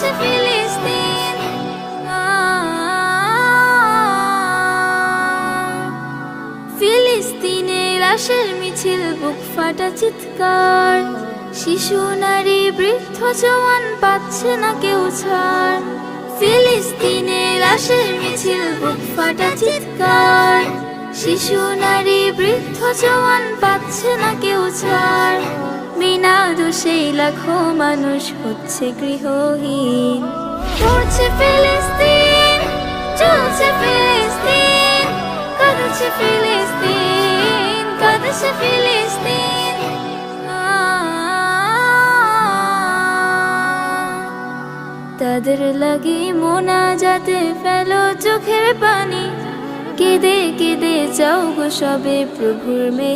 কাঁদছে ফিলিস্তিন। ফিলিস্তিনে লাশের মিছিল, বুক ফাটা চিৎকার, শিশু নারী বৃদ্ধ জওয়ান পাচ্ছে না কেউ ছাড়। ফিলিস্তিনে লাশের মিছিল, বুক ফাটা চিৎকার, শিশু নারী বৃদ্ধ জওয়ান পাচ্ছে না কেউ ছাড়। বিনা দোষে লাখো মানুষ হচ্ছে গৃহহীন। পড়ছে ফিলিস্তিন, চলছে ফিলিস্তিন, কাঁদছে ফিলিস্তিন, কাঁদছে ফিলিস্তিন। তাদের লাগি মোনাজাতে ফেলো চোখের পানি, কেঁদে কেঁদে চাও গো সবে প্রভুর মেহে।